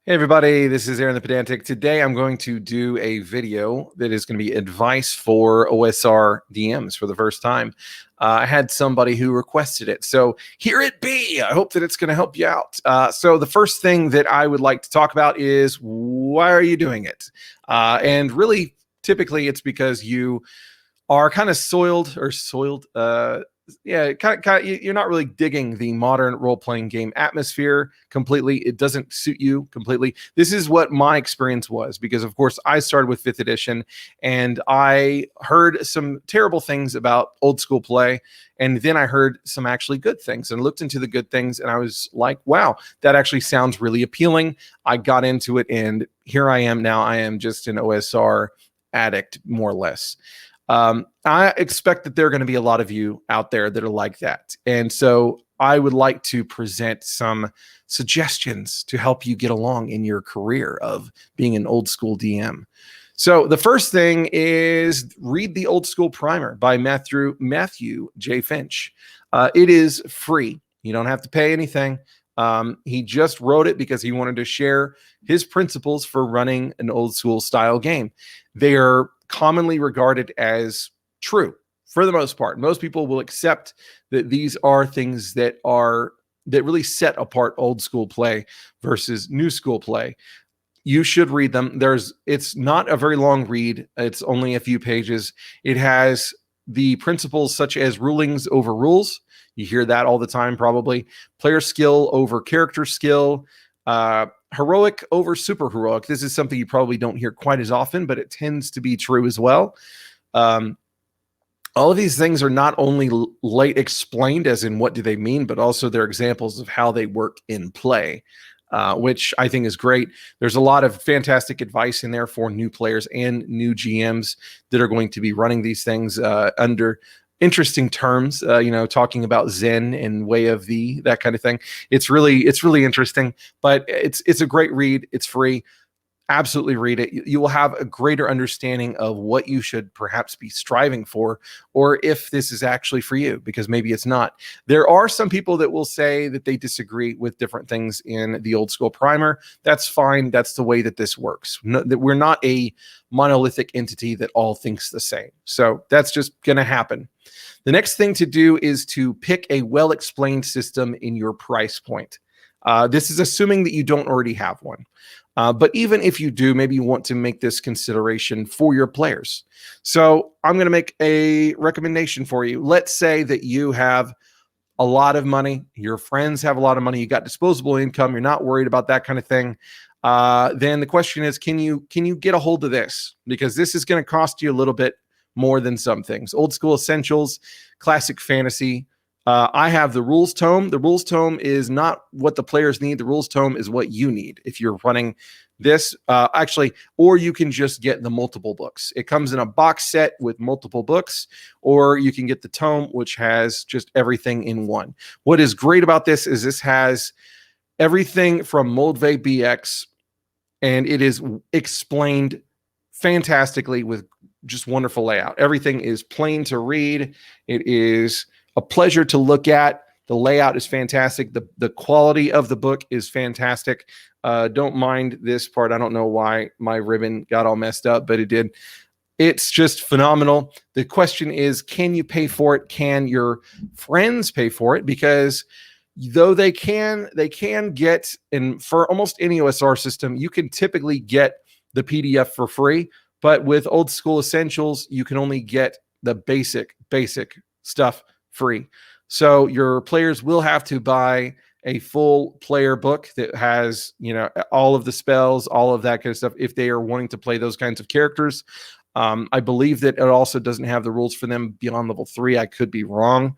Hey everybody, this is Aaron the Pedantic. Today I'm going to do a video that is going to be advice for OSR DMs for the first time. I had somebody who requested it, so here it be. I hope that it's going to help you out. So the first thing that I would like to talk about is why are you doing it? And really, typically it's because you are kind of soiled. Yeah, you're not really digging the modern role-playing game atmosphere completely. It doesn't suit you completely. This is what my experience was, because of course I started with 5th edition and I heard some terrible things about old school play, and then I heard some actually good things and looked into the good things, and I was like, wow, that actually sounds really appealing. I got into it, and here I am now. I am just an OSR addict, more or less. I expect that there are going to be a lot of you out there that are like that. And so I would like to present some suggestions to help you get along in your career of being an old school DM. So the first thing is read the Old School Primer by Matthew J. Finch. It is free. You don't have to pay anything. He just wrote it because he wanted to share his principles for running an old school style game. They are commonly regarded as true for the most part. Most people will accept that these are things that really set apart old school play versus new school play. You should read them. It's not a very long read. It's only a few pages. It has the principles such as rulings over rules. You hear that all the time, probably. Player skill over character skill. Heroic over super heroic. This is something you probably don't hear quite as often, but it tends to be true as well. All of these things are not only late explained as in what do they mean, but also they're examples of how they work in play, which I think is great. There's a lot of fantastic advice in there for new players and new GMs that are going to be running these things under interesting terms, talking about Zen and way of the, that kind of thing. It's really interesting, but it's a great read. It's free. Absolutely read it. You will have a greater understanding of what you should perhaps be striving for, or if this is actually for you, because maybe it's not. There are some people that will say that they disagree with different things in the Old School Primer. That's fine. That's the way that this works. That we're not a monolithic entity that all thinks the same. So that's just going to happen. The next thing to do is to pick a well-explained system in your price point. This is assuming that you don't already have one. But even if you do, maybe you want to make this consideration for your players. So I'm going to make a recommendation for you. Let's say that you have a lot of money. Your friends have a lot of money. You got disposable income. You're not worried about that kind of thing. Then the question is, can you get a hold of this? Because this is going to cost you a little bit more than some things. Old School Essentials, Classic Fantasy. I have the Rules Tome. The Rules Tome is not what the players need. The Rules Tome is what you need if you're running this. Or you can just get the multiple books. It comes in a box set with multiple books, or you can get the tome, which has just everything in one. What is great about this is this has everything from Moldvay BX, and it is explained fantastically with just wonderful layout. Everything is plain to read. It is a pleasure to look at. The layout is fantastic. The quality of the book is fantastic. Don't mind this part. I don't know why my ribbon got all messed up, but it did. It's just phenomenal. The question is, can you pay for it? Can your friends pay for it? Because though they can get, and for almost any OSR system, you can typically get the PDF for free. But with Old School Essentials, you can only get the basic stuff free. So your players will have to buy a full player book that has, all of the spells, all of that kind of stuff, if they are wanting to play those kinds of characters. I believe that it also doesn't have the rules for them beyond level 3. I could be wrong.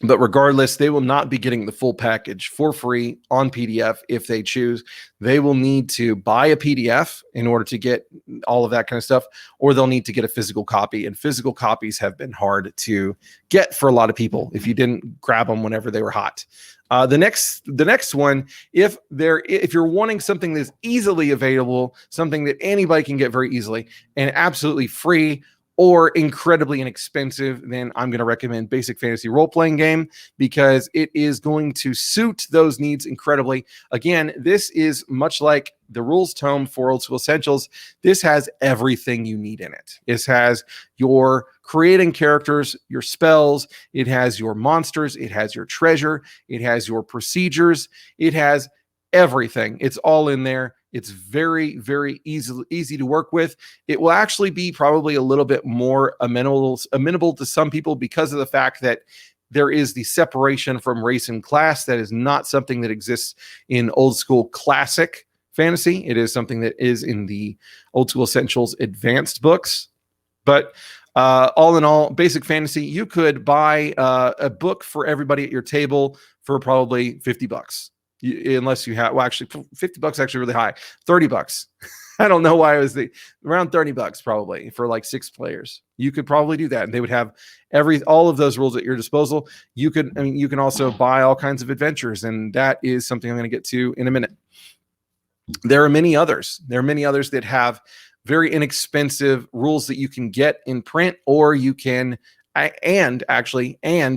But regardless, they will not be getting the full package for free on PDF if they choose. They will need to buy a PDF in order to get all of that kind of stuff, or they'll need to get a physical copy. And physical copies have been hard to get for a lot of people if you didn't grab them whenever they were hot. The next one, if you're wanting something that's easily available, something that anybody can get very easily and absolutely free, or incredibly inexpensive, then I'm going to recommend Basic Fantasy Role-Playing Game, because it is going to suit those needs incredibly. Again, this is much like the rules tome for Old School Essentials. This has everything you need in it. It has your creating characters, your spells, it has your monsters, it has your treasure, it has your procedures, it has everything. It's all in there. It's very, very easy to work with. It will actually be probably a little bit more amenable to some people because of the fact that there is the separation from race and class. That is not something that exists in Old School Classic Fantasy. It is something that is in the Old School Essentials Advanced books. But all in all, Basic Fantasy, you could buy a book for everybody at your table for probably $50. Unless you have, well, actually, $50 actually really high. $30. I don't know why it was around $30 probably for like 6 players. You could probably do that, and they would have all of those rules at your disposal. You can also buy all kinds of adventures, and that is something I'm going to get to in a minute. There are many others. There are many others that have very inexpensive rules that you can get in print, or you can and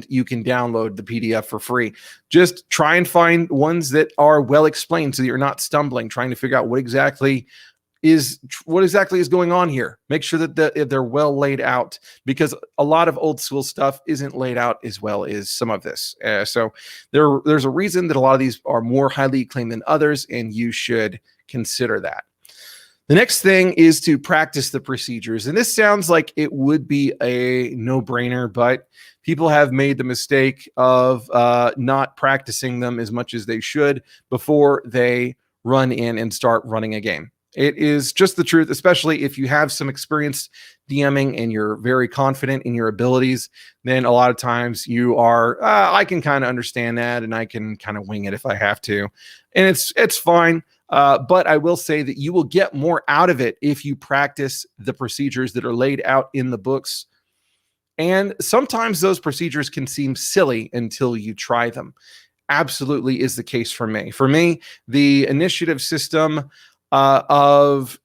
you can download the PDF for free. Just try and find ones that are well explained so that you're not stumbling trying to figure out what exactly is going on here. Make sure that they're well laid out, because a lot of old school stuff isn't laid out as well as some of this. So there's a reason that a lot of these are more highly acclaimed than others, and you should consider that. The next thing is to practice the procedures. And this sounds like it would be a no-brainer, but people have made the mistake of not practicing them as much as they should before they run in and start running a game. It is just the truth, especially if you have some experience DMing and you're very confident in your abilities. Then a lot of times you are, I can kind of understand that, and I can kind of wing it if I have to. And it's fine. But I will say that you will get more out of it if you practice the procedures that are laid out in the books. And sometimes those procedures can seem silly until you try them. Absolutely is the case for me. For me, the initiative system of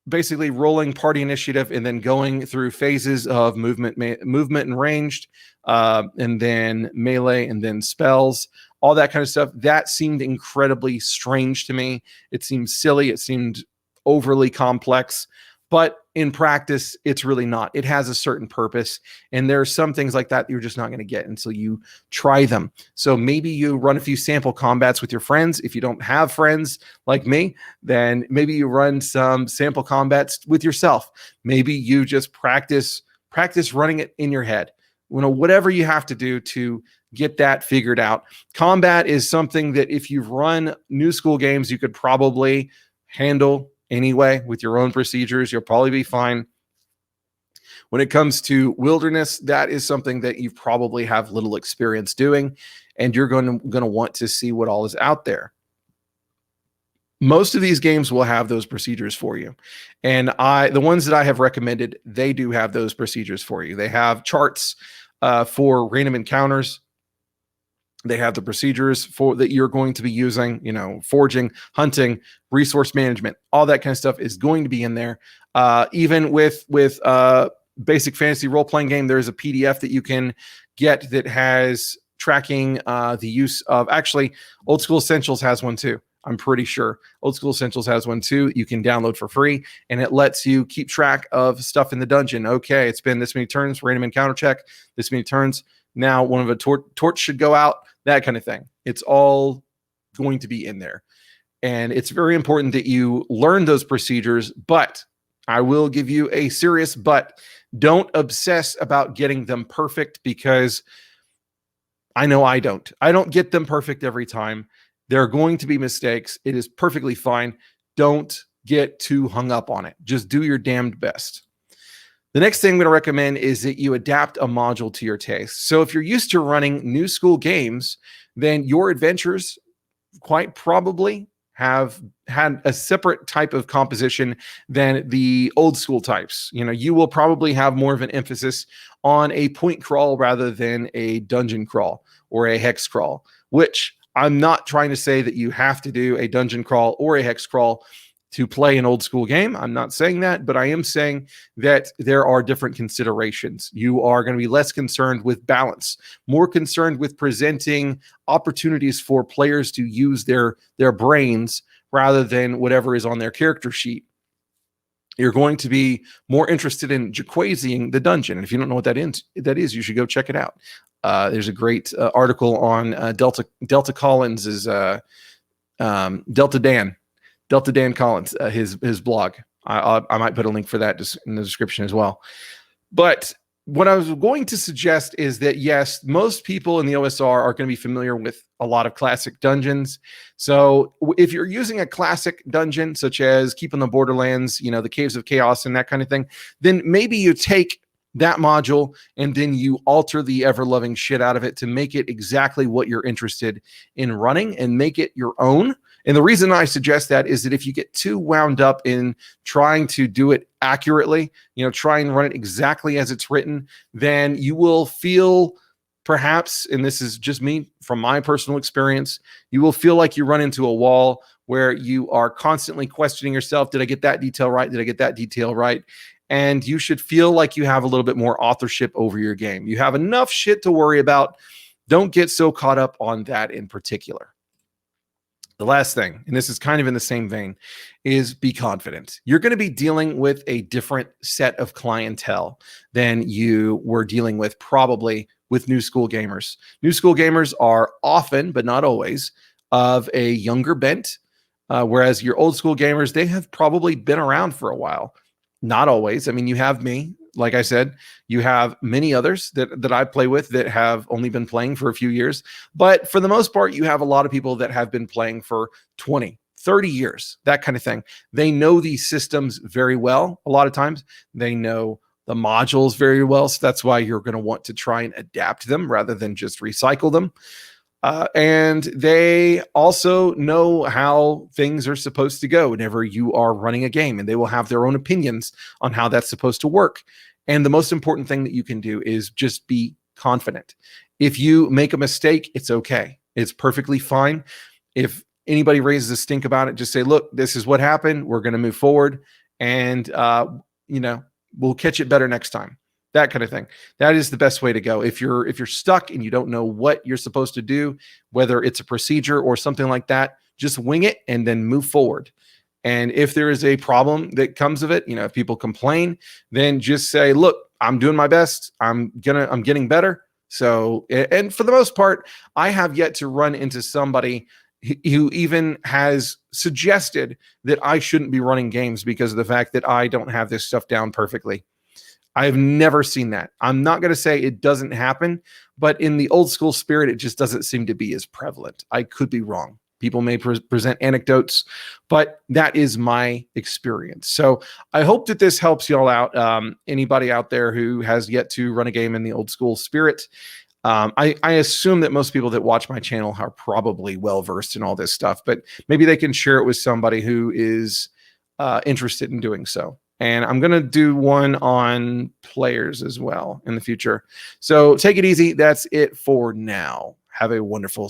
basically rolling party initiative and then going through phases of movement and ranged, and then melee, and then spells, all that kind of stuff, that seemed incredibly strange to me. It seemed silly. It seemed overly complex. But in practice, it's really not. It has a certain purpose. And there are some things like that you're just not going to get until you try them. So maybe you run a few sample combats with your friends. If you don't have friends like me, then maybe you run some sample combats with yourself. Maybe you just practice running it in your head. Whatever you have to do to get that figured out. Combat is something that if you've run new school games, you could probably handle anyway with your own procedures. You'll probably be fine. When it comes to wilderness, that is something that you probably have little experience doing, and you're going to want to see what all is out there. Most of these games will have those procedures for you. And the ones that I have recommended, they do have those procedures for you. They have charts for random encounters. They have the procedures that you're going to be using, foraging, hunting, resource management, all that kind of stuff is going to be in there. Even with Basic Fantasy Role-Playing Game, there's a PDF that you can get that has tracking the use of, actually, Old School Essentials has one too. I'm pretty sure Old School Essentials has one too. You can download for free, and it lets you keep track of stuff in the dungeon. Okay, it's been this many turns, random encounter check, this many turns. Now one of a torch should go out, that kind of thing. It's all going to be in there. And it's very important that you learn those procedures, but I will give you a serious but. Don't obsess about getting them perfect, because I know I don't. I don't get them perfect every time. There are going to be mistakes. It is perfectly fine. Don't get too hung up on it. Just do your damned best. The next thing I'm going to recommend is that you adapt a module to your taste. So if you're used to running new school games, then your adventures quite probably have had a separate type of composition than the old school types. You will probably have more of an emphasis on a point crawl rather than a dungeon crawl or a hex crawl, which I'm not trying to say that you have to do a dungeon crawl or a hex crawl to play an old school game. I'm not saying that, but I am saying that there are different considerations. You are going to be less concerned with balance, more concerned with presenting opportunities for players to use their brains rather than whatever is on their character sheet. You're going to be more interested in Jaquaying the Dungeon. And if you don't know what that is, you should go check it out. There's a great article on Delta Collins's Delta Dan Collins, his blog. I might put a link for that just in the description as well. But what I was going to suggest is that, yes, most people in the OSR are going to be familiar with a lot of classic dungeons. So if you're using a classic dungeon, such as Keep on the Borderlands, the Caves of Chaos and that kind of thing, then maybe you take that module and then you alter the ever-loving shit out of it to make it exactly what you're interested in running and make it your own. And the reason I suggest that is that if you get too wound up in trying to do it accurately, try and run it exactly as it's written, then you will feel perhaps, and this is just me from my personal experience, you will feel like you run into a wall where you are constantly questioning yourself. Did I get that detail right? Did I get that detail right? And you should feel like you have a little bit more authorship over your game. You have enough shit to worry about. Don't get so caught up on that in particular. The last thing, and this is kind of in the same vein, is be confident. You're going to be dealing with a different set of clientele than you were dealing with probably with new school gamers. New school gamers are often, but not always, of a younger bent, whereas your old school gamers, they have probably been around for a while. Not always. I mean, you have me. Like I said, you have many others that I play with that have only been playing for a few years. But for the most part, you have a lot of people that have been playing for 20, 30 years, that kind of thing. They know these systems very well. A lot of times they know the modules very well. So that's why you're going to want to try and adapt them rather than just recycle them. And they also know how things are supposed to go whenever you are running a game, and they will have their own opinions on how that's supposed to work. And the most important thing that you can do is just be confident. If you make a mistake, it's okay. It's perfectly fine. If anybody raises a stink about it, just say, look, this is what happened. We're going to move forward, and we'll catch it better next time. That kind of thing. That is the best way to go. If you're stuck and you don't know what you're supposed to do, whether it's a procedure or something like that, just wing it and then move forward. And if there is a problem that comes of it, if people complain, then just say, look, I'm doing my best. I'm getting better. So, and for the most part, I have yet to run into somebody who even has suggested that I shouldn't be running games because of the fact that I don't have this stuff down perfectly. I've never seen that. I'm not going to say it doesn't happen, but in the old school spirit, it just doesn't seem to be as prevalent. I could be wrong. People may present anecdotes, but that is my experience. So I hope that this helps y'all out. Anybody out there who has yet to run a game in the old school spirit. I assume that most people that watch my channel are probably well-versed in all this stuff, but maybe they can share it with somebody who is interested in doing so. And I'm going to do one on players as well in the future. So take it easy. That's it for now. Have a wonderful